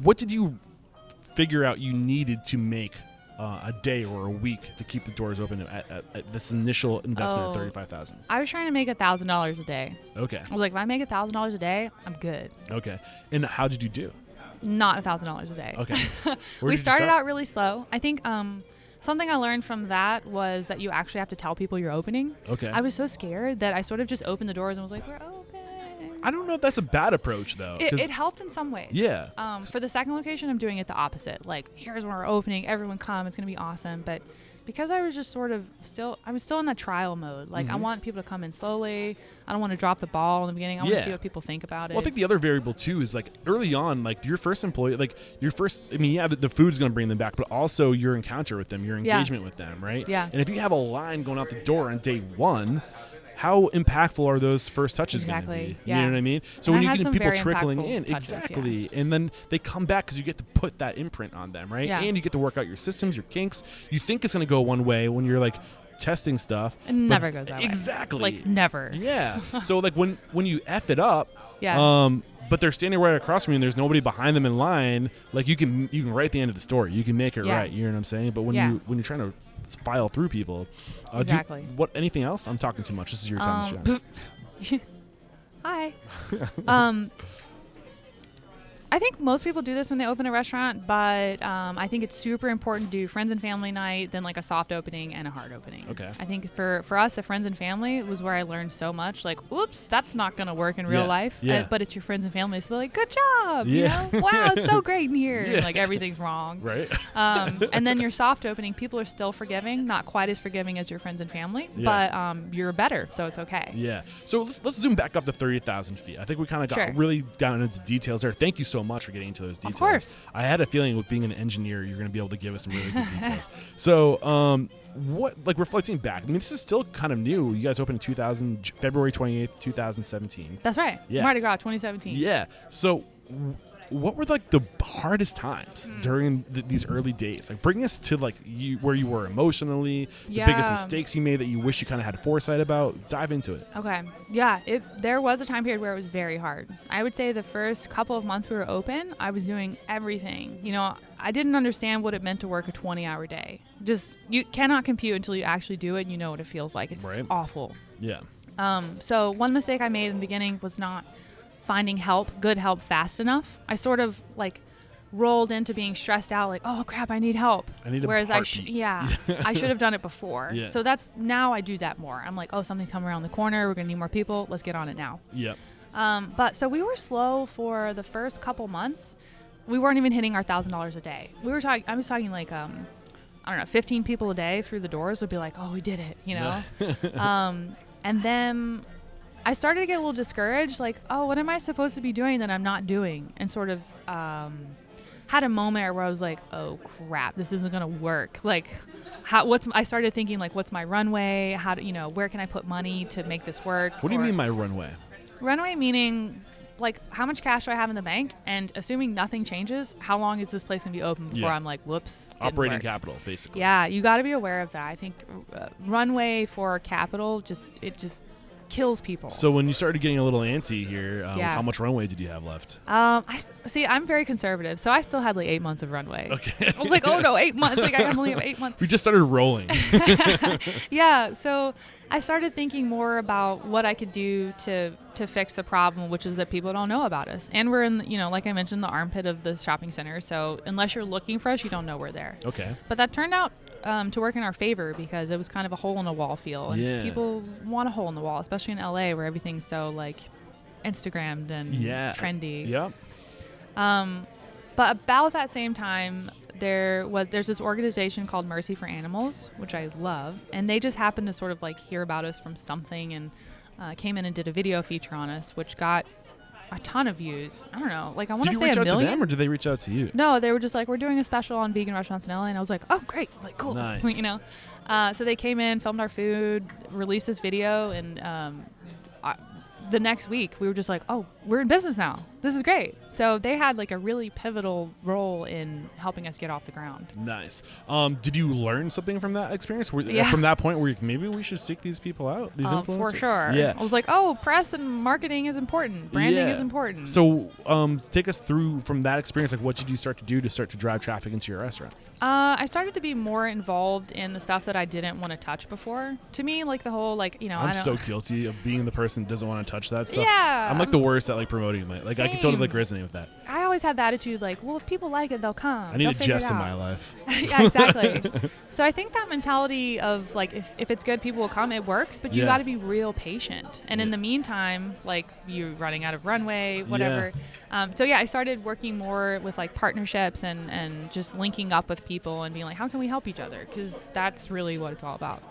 what did you figure out you needed to make a day or a week to keep the doors open at this initial investment of $35,000? I was trying to make $1,000 a day. Okay. I was like, if I make $1,000 a day, I'm good. Okay. And how did you do? Not $1,000 a day. Okay. We started out really slow. I think something I learned from that was that you actually have to tell people you're opening. Okay. I was so scared that I sort of just opened the doors and was like, we're open. I don't know if that's a bad approach, though. It helped in some ways. Yeah. For the second location, I'm doing it the opposite. Like, here's when we're opening. Everyone come. It's going to be awesome. But because I was just sort of I was still in that trial mode. Like, I want people to come in slowly. I don't want to drop the ball in the beginning. I want to see what people think about it. Well, I think the other variable, too, is, like, early on, like, your first employee, like, the food's going to bring them back, but also your encounter with them, your engagement with them, right? Yeah. And if you have a line going out the door on day one, how impactful are those first touches going to be? Yeah. You know what I mean? So and when you get people trickling in, touches, exactly, and then they come back because you get to put that imprint on them, right? Yeah. And you get to work out your systems, your kinks. You think it's going to go one way when you're like testing stuff. It never goes that way. Exactly. Like, never. Yeah. So like when you F it up, yeah. But they're standing right across from you and there's nobody behind them in line, like you can write the end of the story. You can make it right. You know what I'm saying? But when you're trying to file through people, exactly. Anything else? I'm talking too much. This is your time to shine. Hi. I think most people do this when they open a restaurant, but I think it's super important to do friends and family night, then like a soft opening and a hard opening. Okay. I think for us, the friends and family was where I learned so much. Like, oops, that's not going to work in real life. Yeah. But it's your friends and family. So like, good job. Yeah. You know? Wow, it's so great in here. Yeah. And, like, everything's wrong. Right. And then your soft opening, people are still forgiving, not quite as forgiving as your friends and family, but you're better, so it's okay. Yeah. So let's zoom back up to 30,000 feet. I think we kind of got really down into the details there. Thank you so much for getting into those details. Of course. I had a feeling with being an engineer, you're going to be able to give us some really good details. So, reflecting back, I mean, this is still kind of new. You guys opened February 28th, 2017. That's right. Yeah. Mardi Gras 2017. Yeah. So what were like the hardest times during these early days? Like, bring us to like where you were emotionally, the biggest mistakes you made that you wish you kind of had foresight about. Dive into it. Okay. Yeah. There was a time period where it was very hard. I would say the first couple of months we were open, I was doing everything. You know, I didn't understand what it meant to work a 20-hour day. Just, you cannot compute until you actually do it and you know what it feels like. It's awful. Yeah. So one mistake I made in the beginning was not finding good help fast enough. I sort of like rolled into being stressed out, like, oh crap, I need help. I need Whereas I should have done it before. Yeah. So now I do that more. I'm like, oh, something come around the corner. We're gonna need more people. Let's get on it now. Yep. But so we were slow for the first couple months. We weren't even hitting our $1,000 a day. I was talking like, I don't know, 15 people a day through the doors would be like, oh, we did it, you know? And then I started to get a little discouraged, like, oh, what am I supposed to be doing that I'm not doing? And sort of had a moment where I was like, oh, crap, this isn't going to work. Like, I started thinking, like, what's my runway? Where can I put money to make this work? What do you mean my runway? Runway meaning, like, how much cash do I have in the bank? And assuming nothing changes, how long is this place going to be open before I'm like, whoops, operating capital, basically. Yeah, you got to be aware of that. I think runway for capital, it just kills people. So when you started getting a little antsy here, how much runway did you have left? I'm very conservative, so I still had like 8 months of runway. Okay. I was like, oh no, 8 months. Like, I only have 8 months. We just started rolling. Yeah, so I started thinking more about what I could do to fix the problem, which is that people don't know about us. And we're in, like I mentioned, the armpit of the shopping center. So unless you're looking for us, you don't know we're there. Okay. But that turned out to work in our favor because it was kind of a hole in the wall feel. And people want a hole in the wall, especially in LA where everything's so like Instagrammed and trendy. Yeah. But about that same time, there's this organization called Mercy for Animals, which I love, and they just happened to sort of like hear about us from something and came in and did a video feature on us, which got a ton of views. I don't know, like I want to say 1 million. Did you reach out to them or did they reach out to you? No, they were just like, we're doing a special on vegan restaurants in LA, and I was like, oh great, like cool, nice. So they came in, filmed our food, released this video, and the next week we were just like, oh, we're in business now. This is great. So they had like a really pivotal role in helping us get off the ground. Nice. Did you learn something from that experience? Yeah. From that point where you're like, maybe we should seek these people out, these influencers? For sure. Yeah. I was like, oh, press and marketing is important. Branding is important. So take us through from that experience, like what did you start to do to start to drive traffic into your restaurant? I started to be more involved in the stuff that I didn't want to touch before. To me, like the whole, like, you know, I'm so guilty of being the person who doesn't want to touch that stuff. Yeah. I'm like the worst at like promoting it. Like I can totally like resonate with that. I always had the attitude like, well, if people like it, they'll come. I need a Jess in my life. Yeah, exactly. So I think that mentality of like, if it's good, people will come, it works, but you got to be real patient. And in the meantime, like you're running out of runway, whatever. So I started working more with like partnerships and just linking up with people and being like, how can we help each other? Because that's really what it's all about.